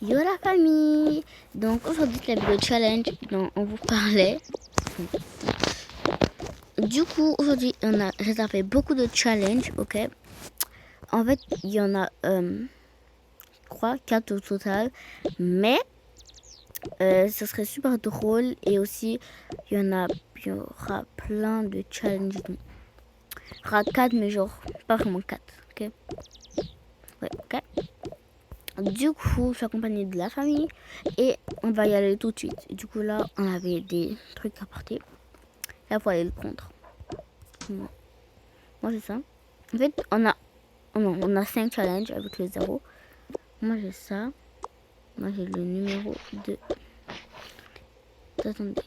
Yo la famille. Donc aujourd'hui c'est la vidéo challenge dont on vous parlait. Du coup aujourd'hui on a réservé beaucoup de challenges, ok. En fait il y en a 4 au total, mais ce serait super drôle et aussi il y aura plein de challenges. Il y aura 4 mais genre pas vraiment 4, ok. Ouais, ok. Du coup, je suis accompagnée de la famille et on va y aller tout de suite. Du coup, là, on avait des trucs à porter. Là, il faut aller le prendre. Moi, c'est ça. En fait, on a 5 challenges avec le 0. Moi, j'ai ça. Moi, j'ai le numéro 2. Attendez.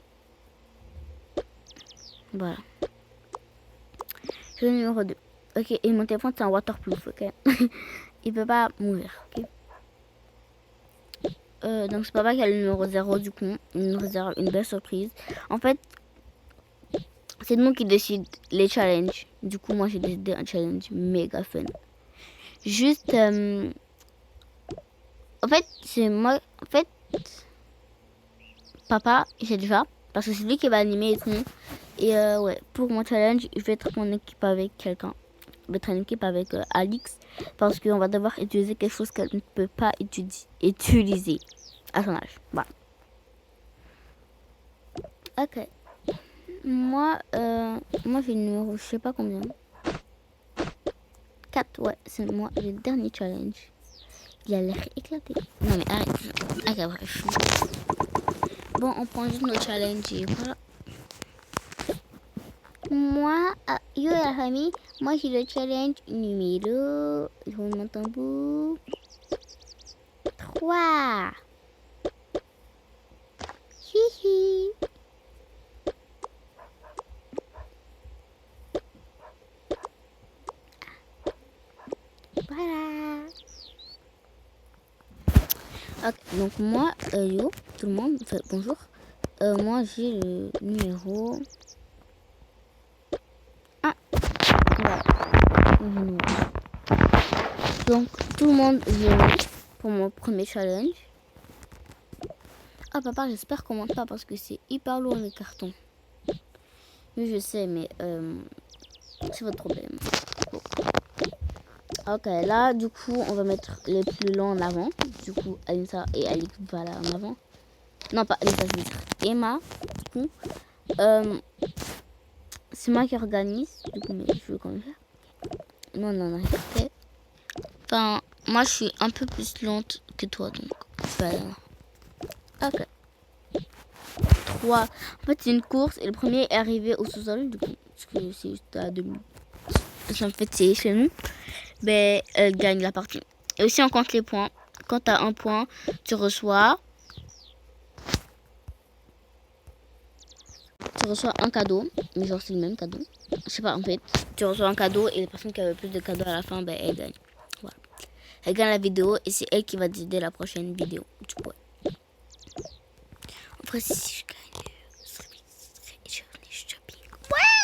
Voilà. J'ai le numéro 2. Ok, et mon téléphone, c'est un waterproof, ok. Il peut pas mourir, ok. Donc, c'est papa qui a le numéro 0, du coup. Il nous réserve une belle surprise. En fait, c'est nous qui décidons les challenges. Du coup, moi, j'ai décidé un challenge méga fun. Juste, en fait, c'est moi. En fait, papa, il sait déjà. Parce que c'est lui qui va animer et tout. Et ouais, pour mon challenge, je vais être en équipe avec quelqu'un. Je vais être en équipe avec Alix. Parce qu'on va devoir utiliser quelque chose qu'elle ne peut pas utiliser à son âge. Voilà. Ok. Moi, j'ai le numéro, je sais pas combien. 4, ouais, c'est moi, le dernier challenge. Il a l'air éclaté. Non mais arrête. Ok, bref. Bon, on prend juste nos challenges et voilà. Moi, yo la famille, moi j'ai le challenge numéro... Je vous monte un bout. 3. Hihi. Voilà. Ok, donc moi, yo, tout le monde, bonjour. Moi j'ai le numéro... Ah, voilà. Donc tout le monde vient pour mon premier challenge. Ah papa, j'espère qu'on monte pas parce que c'est hyper lourd les cartons. Oui, je sais, mais c'est votre problème. Bon. Ok, là, du coup, on va mettre les plus longs en avant. Du coup, Alissa et Alix, voilà, en avant. Non, pas Alissa, je veux dire Emma. Du coup, c'est moi qui organise. Du coup, mais je veux quand même faire. Non, non, non, fait. Enfin, moi, je suis un peu plus lente que toi, donc voilà. Ok. 3. En fait, c'est une course et le premier est arrivé au sous-sol, du coup, parce que c'est juste à 2 minutes. En fait, c'est chez nous. Ben, elle gagne la partie. Et aussi, on compte les points. Quand tu as un point, tu reçois un cadeau. Mais genre, c'est le même cadeau. Je sais pas, en fait. Tu reçois un cadeau et la personne qui a le plus de cadeaux à la fin, ben, elle gagne. Voilà. Elle gagne la vidéo et c'est elle qui va décider la prochaine vidéo. Du coup, ouais. Après, si je gagne, ce serait journée shopping. Ouais!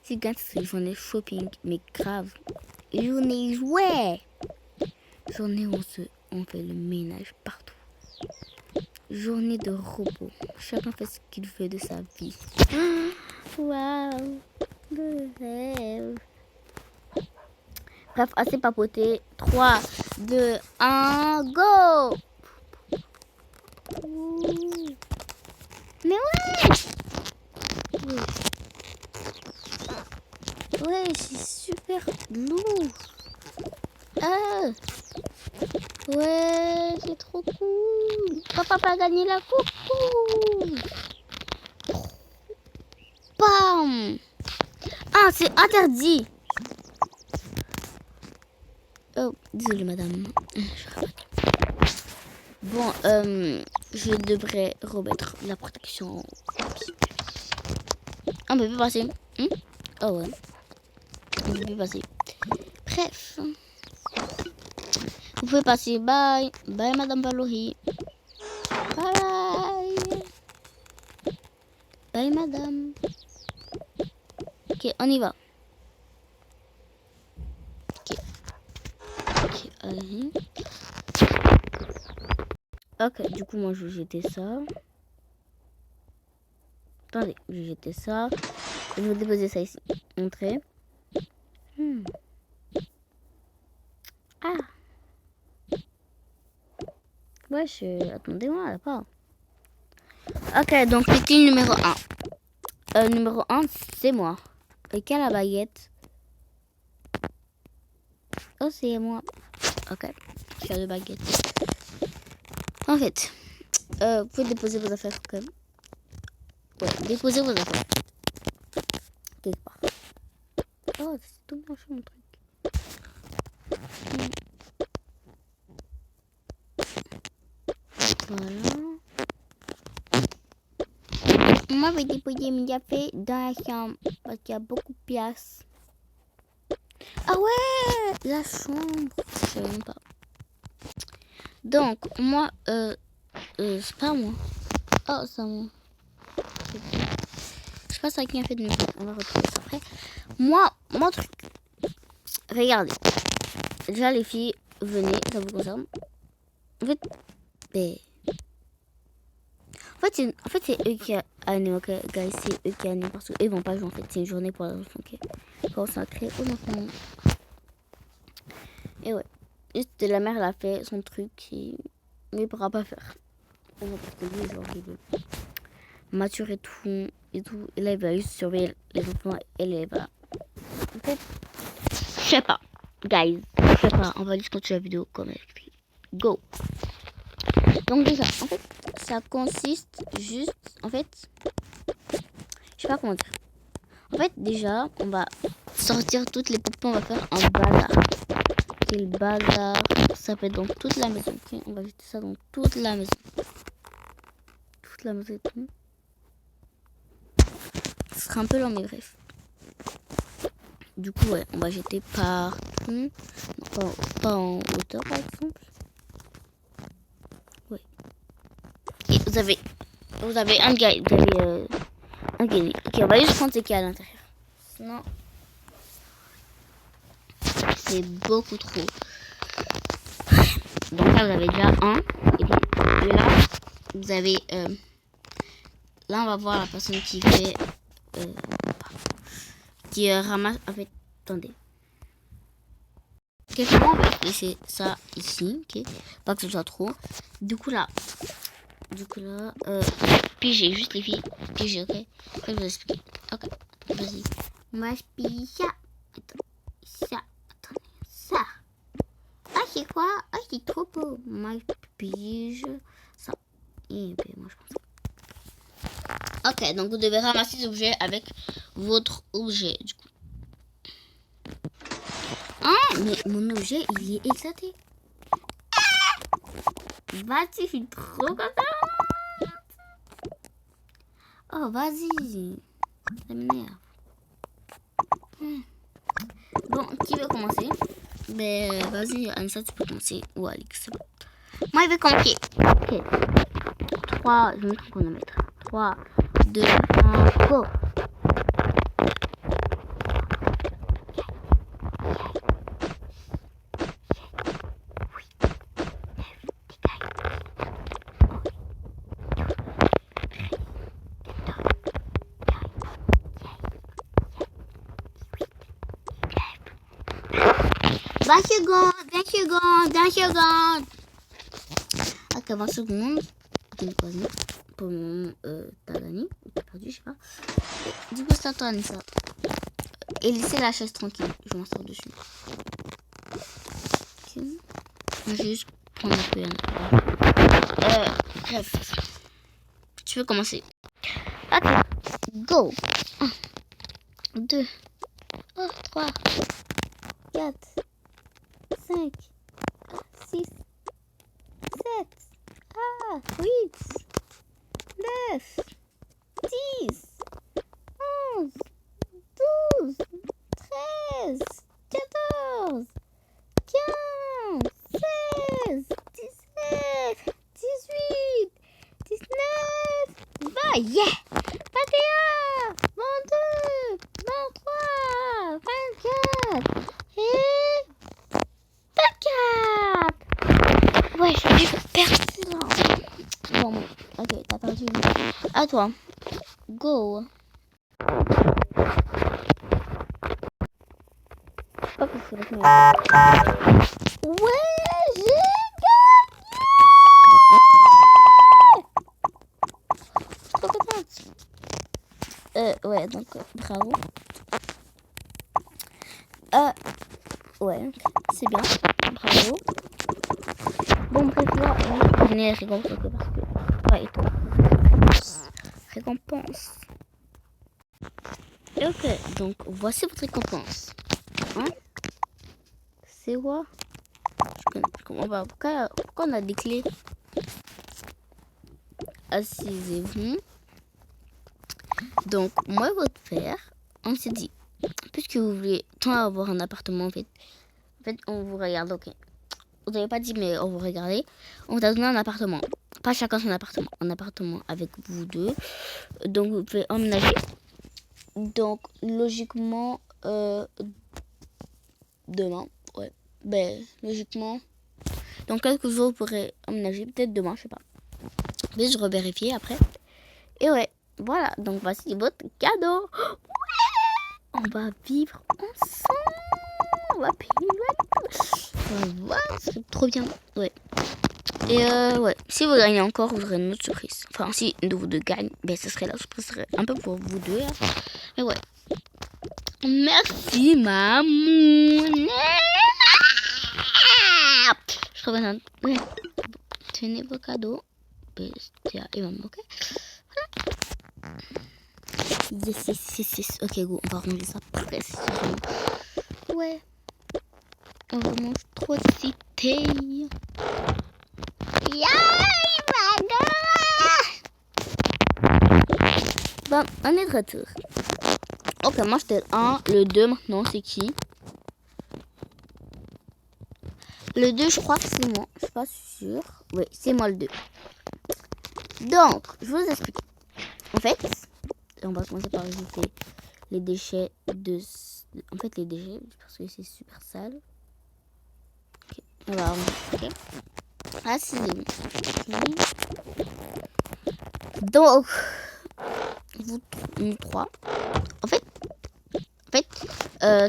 Si je gagne, ce serait journée shopping. Mais grave. Journée jouet. Journée où on fait le ménage partout. Journée de repos. Chacun fait ce qu'il veut de sa vie. Waouh. Le rêve. Bref, assez papoté. 3, 2, 1, go. Mais ouais. Ouais, c'est super lourd. Ah. Ouais, c'est trop cool. Papa a gagné la coucou. Bam. Ah, c'est interdit. Oh, désolée madame. Bon, je devrais remettre la protection. On peut plus passer. Oh ouais. On peut plus passer. Bref. Vous pouvez passer. Bye. Bye madame Valorie. Bye. Bye madame. Ok, on y va. Ok. Ok, allez. Ok, du coup, moi, je vais jeter ça. Attendez, je vais jeter ça. Je vais déposer ça ici. Entrer. Ah. Wesh, attendez-moi, là pas. Ok, donc petit numéro 1. Numéro 1, c'est moi. Et quelle la baguette? Oh, c'est moi. Ok, je suis à 2 baguettes. En fait, vous pouvez déposer vos affaires quand même. Ouais, déposez vos affaires. Quelque part. Oh, c'est tout blanchi mon truc. Voilà. Moi, je vais déposer mes affaires dans la chambre parce qu'il y a beaucoup de place. Ah ouais, la chambre. Je sais même pas. Donc, moi, c'est pas moi. Oh, c'est moi. Je sais pas ça qui a fait de mes trucs. On va retrouver ça après. Moi, mon truc. Regardez. Déjà, les filles, venez, ça vous concerne. En fait, ben... En fait, c'est eux qui animent, ok, guys, c'est eux qui animent parce qu'eux vont pas jouer en fait. C'est une journée pour les enfants, ok. Consacrée aux enfants. Et ouais. Juste la mère, elle a fait son truc mais il pourra pas faire. Parce que lui, genre, il veut mature et tout. Et là, il va juste surveiller les enfants et les va. En fait, je sais pas. Guys, je sais pas. On va juste continuer la vidéo comme elle explique. Go. Donc déjà, en fait, ça consiste juste, en fait, je sais pas comment dire. En fait, déjà, on va sortir toutes les poupées, on va faire un bazar. Quel bazar. Ça peut être dans toute la maison, ok. On va jeter ça dans toute la maison. Toute la maison et tout. Ce sera un peu long, mais bref. Du coup, ouais, on va jeter partout. Pas en hauteur, par exemple. Ouais. Et vous avez un gars, vous avez un gars. Ok, on va juste prendre ce qu'il y a à l'intérieur. Sinon, c'est beaucoup trop. Donc là, vous avez déjà un. Et là, vous avez... là, on va voir la personne qui fait... qui ramasse... En fait, attendez. Quelquefois, on va laisser ça ici, ok. Pas que ce soit trop. Du coup, là... pigez juste les filles. Pigez, ok. Je vais vous expliquer. Ok, vas-y. Moi, je pige ça. Attends. Ça. Attendez. Ça. Ah, c'est quoi? Ah, c'est trop beau. Moi, je pige ça. Et puis, moi, je pense. Ok, donc vous devez ramasser les objets avec votre objet, du coup. Ah, mais mon objet, il est éclaté. Vas-y, je suis trop contente. Oh, vas-y. Ça m'énerve. Bon, qui veut commencer? Ben, vas-y, Anissa, tu peux commencer. Ou Alix. Moi, je vais commencer. Ok. 3, je vais mettre un chronomètre. 3, 2, 1, go. D'un seconde. Ok, 20 secondes. Pour mon Tadani. T'as perdu, je sais pas. Du coup, c'est à toi, Anissa. Et laissez la chaise tranquille. Je vais m'asseoir dessus. Ok. Je vais juste prendre un peu. Bref. Tu veux commencer? Ok. Go. 1, 2, 3, 4, 5, 6, 7, 8, 9, 10, 11, 12, 13, 14, 15, 16, 17, 18, 19, 20, yeah! 21, 22, 23, 24 et 24. Ouais, je suis pertinent. À toi. Go. Hop, c'est la première. Ouais, j'ai gagné. Je suis trop contente. Ouais, donc bravo. Ouais, c'est bien. Bravo. Bon, bref, là, on va donner les récompenses, ok, parce que... Ouais, et toi. Récompense. Et ok, donc voici votre récompense. Hein? C'est quoi? Je comprends pas. Pourquoi on a des clés? Assisez-vous. Donc, moi et votre père, on s'est dit, puisque vous voulez tant avoir un appartement, en fait, on vous regarde, ok. Vous n'avez pas dit, mais on vous regardez. On vous a donné un appartement. Pas chacun son appartement. Un appartement avec vous deux. Donc, vous pouvez emménager. Donc, logiquement, demain, ouais. Ben, logiquement, dans quelques jours, vous pourrez emménager. Peut-être demain, je sais pas. Mais je revérifie après. Et ouais, voilà. Donc, voici votre cadeau. Ouais, on va vivre ensemble. On va payer le loyer. C'est trop bien. Ouais. Et ouais, si vous gagnez encore, vous aurez une autre surprise. Enfin, si un de vous deux gagne, ben ce serait la surprise, serait un peu pour vous deux. Hein. Mais ouais. Merci, maman. Je trouve bien. Ouais. Tenez vos cadeaux. Bestia et maman, ok? Voilà. Yes. Ok, go, on va ranger ça précisément. Ouais. On va manger trop excité. Bon, on est de retour. Ok, moi j'étais le 1, le 2 maintenant, c'est qui? Le 2, je crois que c'est moi. Je suis pas sûre. Oui, c'est moi le 2. Donc, je vous explique. En fait, on va commencer par ajouter les déchets de... En fait, les déchets, parce que c'est super sale. Ok, on va ok. Ah, c'est bon. Donc, nous trois. En fait,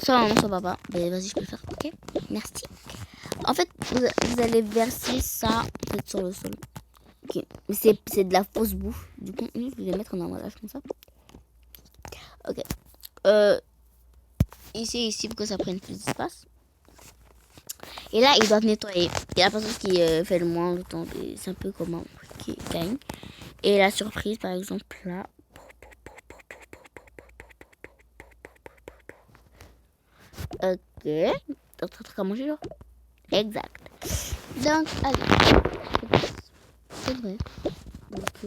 soit maman, soit papa. Ben, vas-y, je peux le faire, ok? Merci. En fait, vous allez verser ça en fait, sur le sol. Ok. Mais c'est de la fausse bouffe. Du coup, je vais mettre en emballage comme ça. Ok. Ici, pour que ça prenne plus d'espace. Et là, ils doivent nettoyer. Et la personne qui fait le moins de temps, c'est un peu comment qui gagne. Et la surprise, par exemple, là. Ok. D'autres trucs à manger, genre. Exact. Donc, allez. C'est vrai. Ok.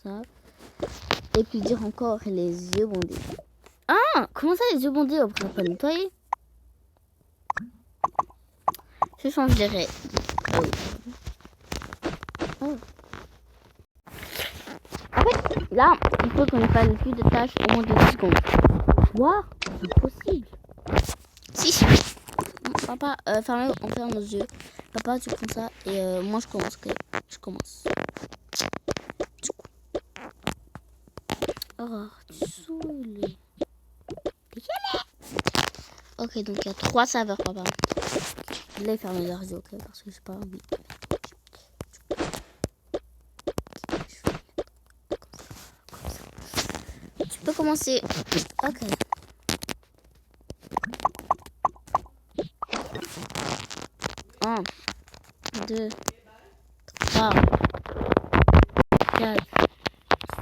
Ça. Et puis dire encore les yeux bondés. Ah, comment ça les yeux bondés? On pourrait pas nettoyer. Je change les règles. Oh. En fait, là, il faut qu'on fasse plus de tâches au moins de 10 secondes. Quoi? C'est impossible. Si. Papa, on ferme nos yeux. Papa, tu prends ça et moi je commence. Okay. Je commence. Oh, tu saoules. Ok, donc il y a 3 saveurs, papa. Là, ils ferment leurs yeux, ok, parce que j'ai pas envie. Tu peux commencer. Ok. 1, 2, 3, 4,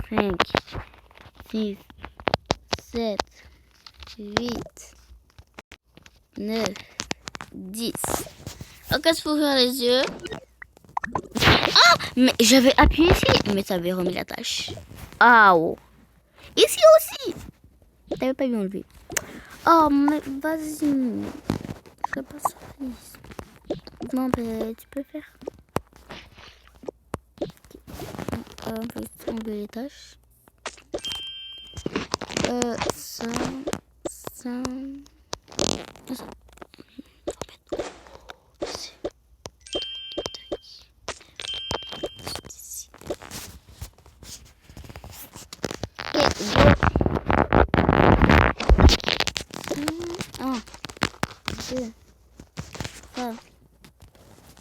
5, 6, 7, 8, 9, 10. Ok, il faut faire les yeux. Ah, mais j'avais appuyé ici, mais ça avait remis la tâche. Ah, oh. Ici aussi. T'avais pas bien enlevé. Oh, mais vas-y. Je ferai pas ça. Non, mais tu peux faire. On va juste enlever les tâches. Ça.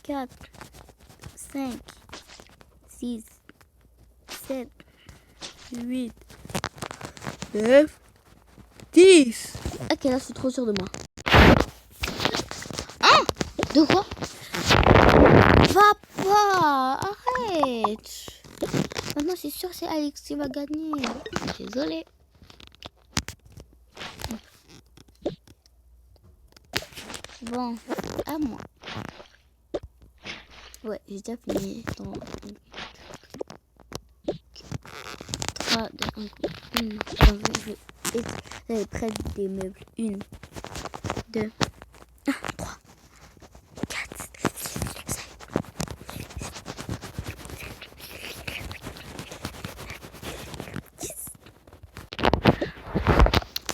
4, 5, 6, 7, 8, 9, 10. Ok, là, je suis trop sûre de moi. Hein? De quoi? Papa, arrête. Maintenant, c'est sûr, c'est Alex qui va gagner. Désolée. Bon, à moi. Ouais, j'ai déjà fini. 3, 2, 1. Je vais près des meubles. 1, 2, 3, 4, 5.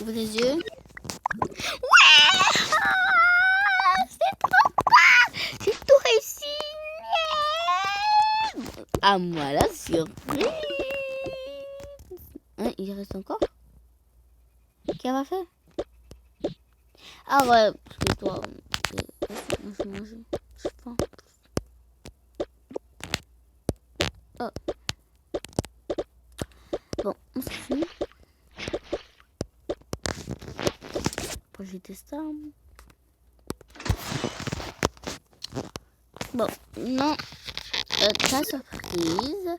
Ouvrez les yeux. Ouais! C'est trop pas! J'ai tout réussi! À moi la surprise! Hein, il reste encore? Qui va faire? Ah ouais, parce que toi... je sais pas. Oh. Bon, on s'en fout. Après, j'ai testé. Bon, non. Ta surprise,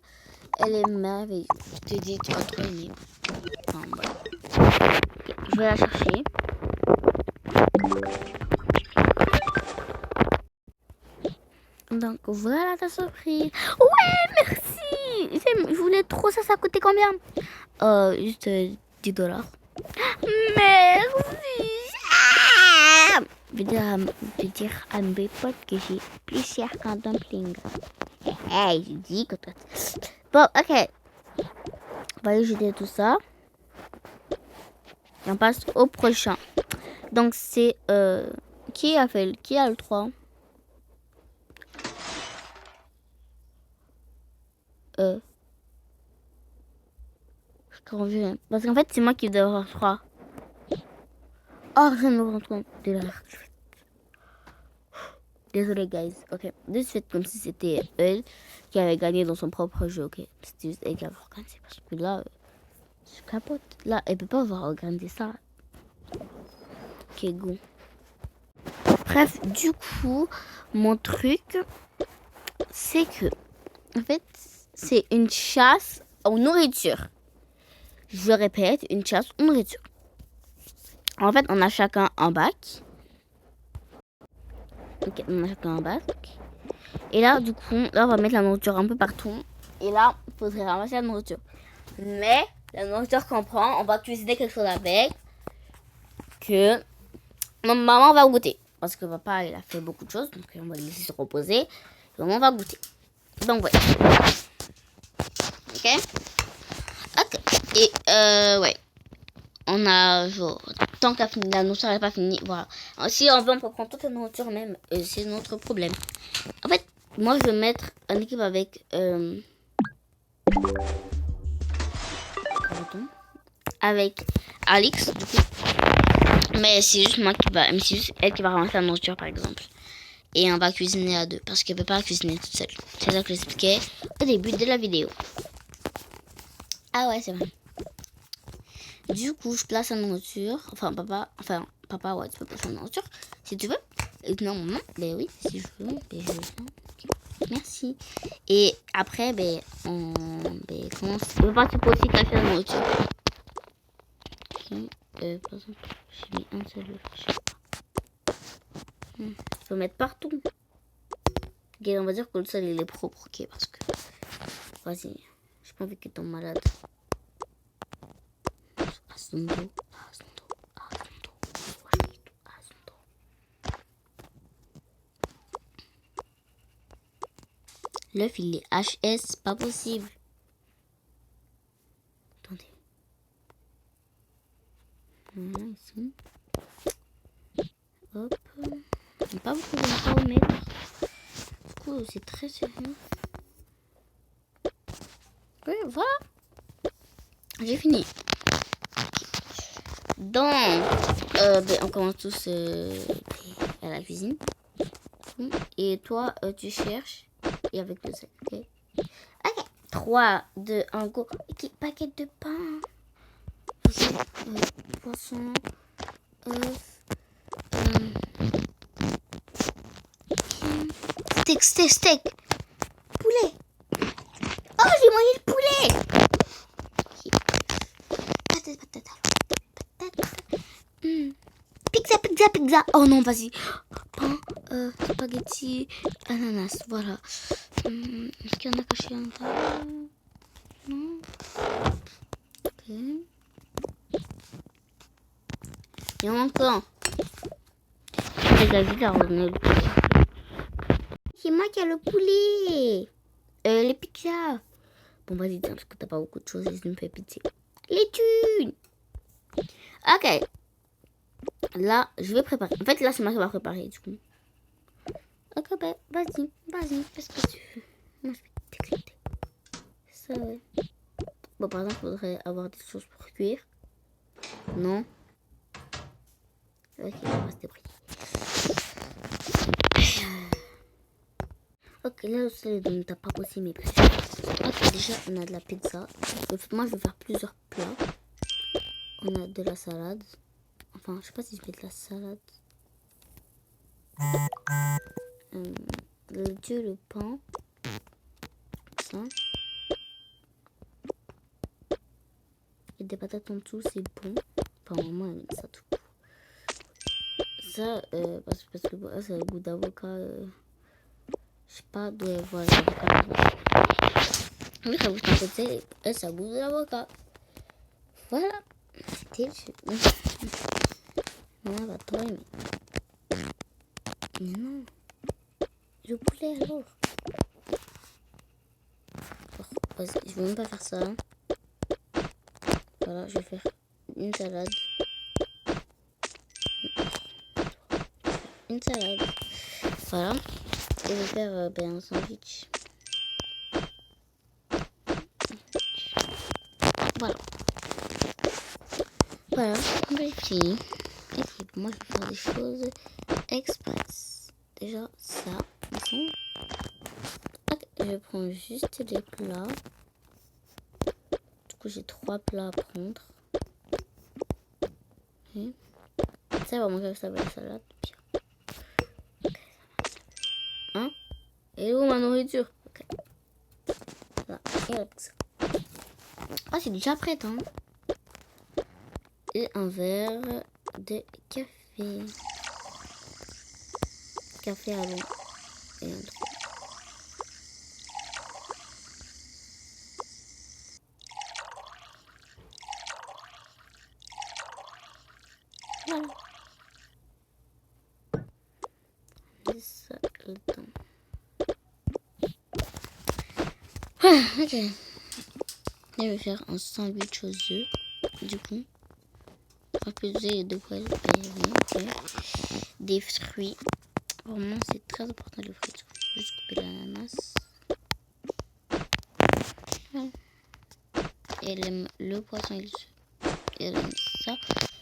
elle est merveilleuse. Je te dis, tu vas trop aimer. Enfin, voilà. Je vais la chercher. Donc, voilà ta surprise. Ouais, merci. Je voulais trop ça. Ça coûtait combien? Juste $10. Merci. Ah, je vais dire à mes potes que j'ai plus cher qu'un dumpling. Hey, je dis que toi... Bon, ok. On va aller jeter tout ça. Et on passe au prochain. Donc, c'est... Qui a le 3? Je conviens. Parce qu'en fait, c'est moi qui dois avoir 3. Oh, je me rends compte de la... Désolé, guys. Ok. De suite, comme si c'était elle qui avait gagné dans son propre jeu. Ok. C'était juste elle qui avait organisé. Parce que là, je capote. Là, elle peut pas avoir organisé ça. Ok, go. Bref, du coup, mon truc, c'est que, en fait, c'est une chasse aux nourritures. Je répète, une chasse aux nourritures. En fait, on a chacun un bac. Ok, on a chacun un bac. Et là, du coup, là, on va mettre la nourriture un peu partout. Et là, il faudrait ramasser la nourriture. Mais, la nourriture qu'on prend, on va cuisiner quelque chose avec. Que maman va goûter. Parce que papa, il a fait beaucoup de choses. Donc, on va le laisser se reposer. Et maman va goûter. Donc, voilà. Ok. Ok. Et, ouais. On a, genre, tant qu'à finir, la nourriture n'est pas finie. Voilà. Si on veut, on peut prendre toute la nourriture même. C'est notre problème. En fait, moi, je vais mettre en équipe avec... avec Alix, du coup. Mais c'est juste moi qui va... Mais c'est juste elle qui va ramasser la nourriture, par exemple. Et on va cuisiner à deux. Parce qu'elle peut pas cuisiner toute seule. C'est ça que j'expliquais au début de la vidéo. Ah ouais, c'est vrai. Du coup, je place la nourriture. Enfin, papa, ouais, tu peux placer la nourriture si tu veux. Et non, maman, ben oui, si je veux. Ben, je veux. Okay. Merci. Et après, ben, comment papa, tu peux aussi cacher la nourriture. Okay. Par exemple, j'ai mis un seul. Je sais pas. Tu peux mettre partout. Ok, on va dire que le sol il est propre, ok, parce que. Vas-y, j'ai pas envie qu'il tombe malade. L'œuf il est HS, pas possible. Attendez. Voilà, ici. Hop. Il n'y a pas beaucoup de paramètres. Du coup, c'est très sérieux. Ouais, voilà. J'ai fini. Donc, on commence tous à la cuisine. coup. Et toi, tu cherches. Et avec le Z. Ok. Ok. 3, 2, 1, go. Ok, paquet de pain. Poisson. Steak. Poulet. Oh, j'ai mangé le poulet. Okay. Patate. Pizza. Oh non, vas-y. Pain, spaghetti, ananas. Voilà. Est-ce qu'il y en a caché en bas? Non. Ok. Il y en a encore. C'est moi qui ai le poulet. Les pizzas. Bon, vas-y, tiens, parce que t'as pas beaucoup de choses et je me fais pitié. Les thunes. Ok. Là, je vais préparer. En fait, là, c'est moi qui va préparer, du coup. Ok, ben, vas-y. Qu'est-ce que tu veux? Moi, je vais t'éclater. Ça, ouais. Bon, par exemple, il faudrait avoir des choses pour cuire. Non. Ok, on va se débrouiller. Ok, là aussi, t'as pas aussi mes prêts. Ok, déjà, on a de la pizza. Moi, je vais faire plusieurs plats. On a de la salade. Enfin, je sais pas si je mets de la salade. Le pain. Ça. Et des patates en dessous, c'est bon. Enfin, maman, elle met ça tout. Ça, parce que bon, ça a le goût d'avocat. Je sais pas d'où elle voit l'avocat. Oui, ça goûte un peu de sel et ça goûte de l'avocat. Voilà. C'était non, va trop aimer. Mais non. Je voulais alors. Vas-y, je vais même pas faire ça. Hein. Voilà, je vais faire une salade. Une salade. Voilà. Et je vais faire un sandwich. Voilà, j'ai fini. Et puis, moi, je vais faire des choses express. Déjà, ça. Ok, je prends juste les plats. Du coup, j'ai 3 plats à prendre. Okay. Ça va manger ça avec la salade. Hein? Et où ma nourriture? Ok. Voilà, et avec ça. Ah, c'est déjà prêt, hein? Et un verre de café. Café à l'eau. Et un truc. Voilà. Et ça dedans. Voilà, ok. Je vais faire un sandwich aux œufs. Du coup. Avec les œufs et 2 poils. Okay. Des fruits. Vraiment, c'est très important les fruits. Je vais juste couper l'ananas. Voilà. Et elle aime le poisson et les œufs. Et elle aime ça.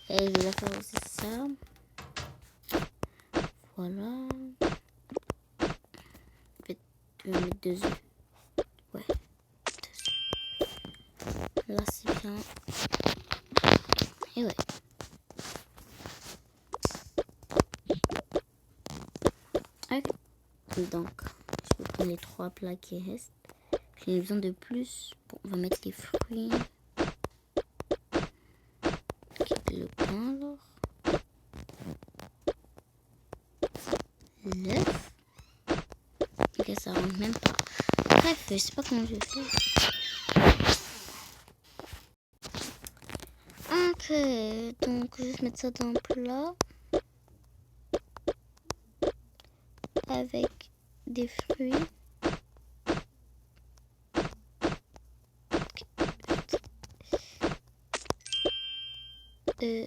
Et je vais la faire aussi ça. Voilà. En fait, je vais mettre 2 œufs. Ouais. 2 œufs. Là, c'est bien. Et ouais. Okay. Donc, je vais prendre les 3 plats qui restent. J'ai besoin de plus. Bon, on va mettre les fruits. Okay, le pain alors. L'œuf. Ok, ça rentre même pas. Bref, je sais pas comment je vais faire. Ok, donc je vais mettre ça dans un plat. Avec des fruits.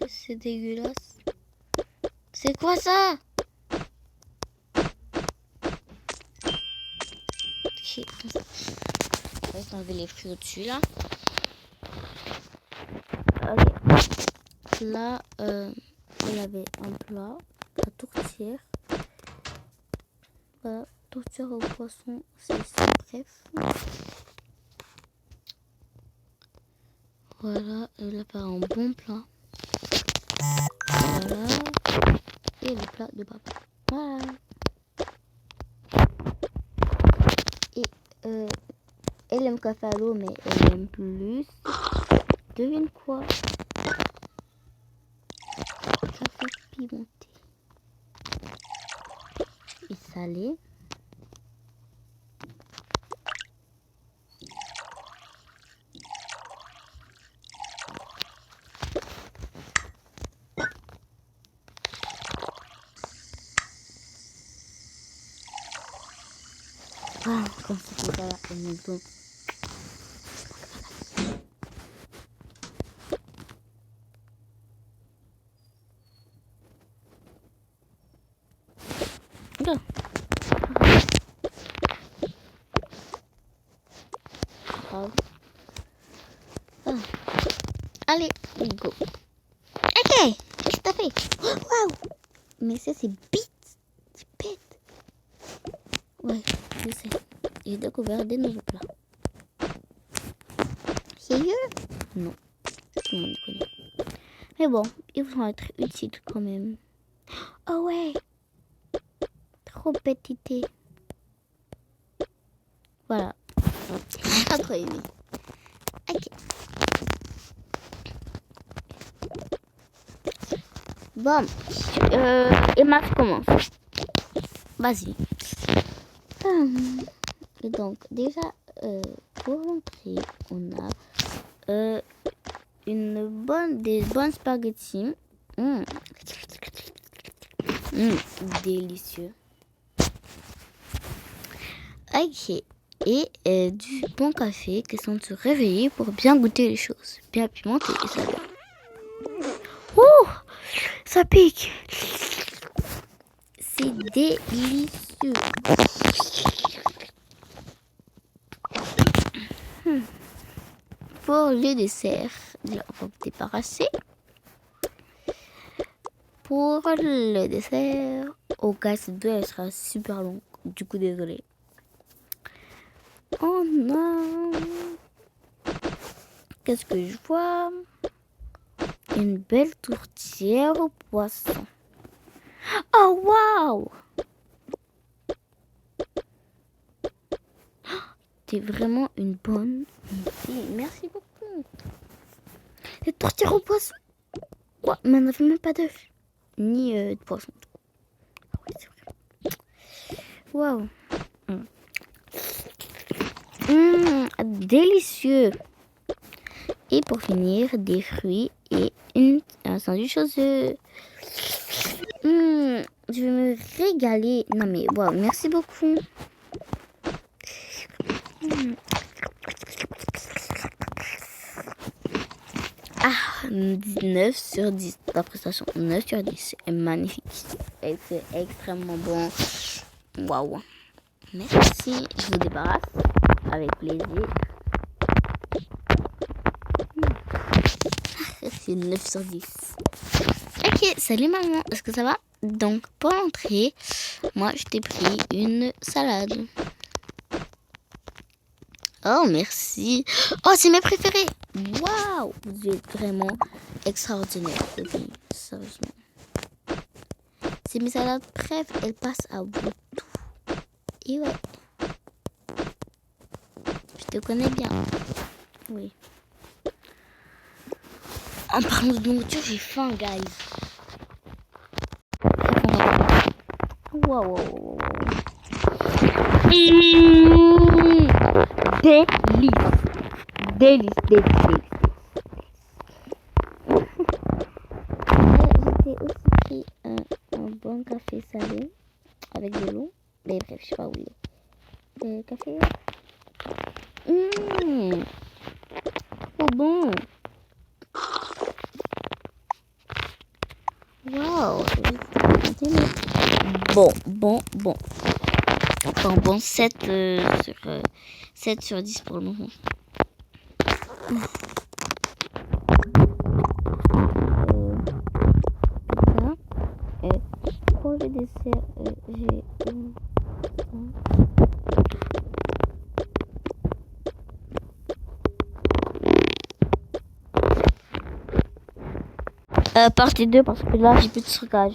C'est dégueulasse. C'est quoi ça? Ok, on va enlever les fruits au-dessus là. Ok. Là, il y avait un plat, la tourtière. Voilà, tourtière au poisson, c'est ça, bref. Voilà, là par un bon plat. Voilà. Et le plat de papa. Voilà. Et elle aime café à l'eau, mais elle aime plus. Devine quoi? Café pimenté. Et salé. Ah, comme c'est ça, elle me donne. Regarde. Ah. Allez, go. Ok, qu'est-ce que t'as fait? Waouh! Mais ça, c'est bête. C'est bête. Ouais, je sais. J'ai découvert des nouveaux plats. Sérieux? Non, tout le monde connaît. Mais bon, ils vont être utiles quand même. Oh ouais! Trop petité. Voilà. Pas trop aimé. Ok. Bon, Emma, tu commences. Vas-y. Et donc, déjà, pour l'entrée, on a des bonnes spaghettis. Délicieux. Ok. Et du bon café qui sont se réveiller pour bien goûter les choses. Bien pimenté et salé. Ouh, ça pique. C'est délicieux. Pour le dessert, on va débarrasser. Pour le dessert, au cas cette vidéo elle sera super longue. Du coup, désolé. Oh non. Qu'est-ce que je vois? Une belle tourtière au poisson. Oh waouh! T'es vraiment une bonne fille. Merci beaucoup. Cette tourtière au poisson. Quoi? Mais on n'avait même pas d'œufs. Ni de poisson. Ah ouais, c'est vrai. Waouh. Délicieux. Et pour finir, des fruits et un sandwich aux œufs. Je vais me régaler. Non mais wow, merci beaucoup. Ah, 9 sur 10. La prestation 9 sur 10. C'est magnifique. Et c'est extrêmement bon. Waouh. Merci. Je vous débarrasse. Avec plaisir. C'est 9 sur 10. Ok, salut maman. Est-ce que ça va? Donc, pour l'entrée, moi, je t'ai pris une salade. Oh, merci. Oh, c'est mes préférés. Waouh, vous êtes vraiment extraordinaire. Sérieusement. C'est mes salades préf, elles passent à bout de tout. Et ouais. Je te connais bien. Oui. En parlant de nourriture, j'ai faim, guys. Waouh, waouh, waouh. Délice. J'ai aussi pris un bon café salé avec de l'eau. Mais bref, je sais pas où il est. Le café. Oh bon. Waouh. Bon. Enfin bon, 7 sur 10 pour le moment. Pour le dessert, j'ai Partie 2 parce que là, j'ai plus de stockage.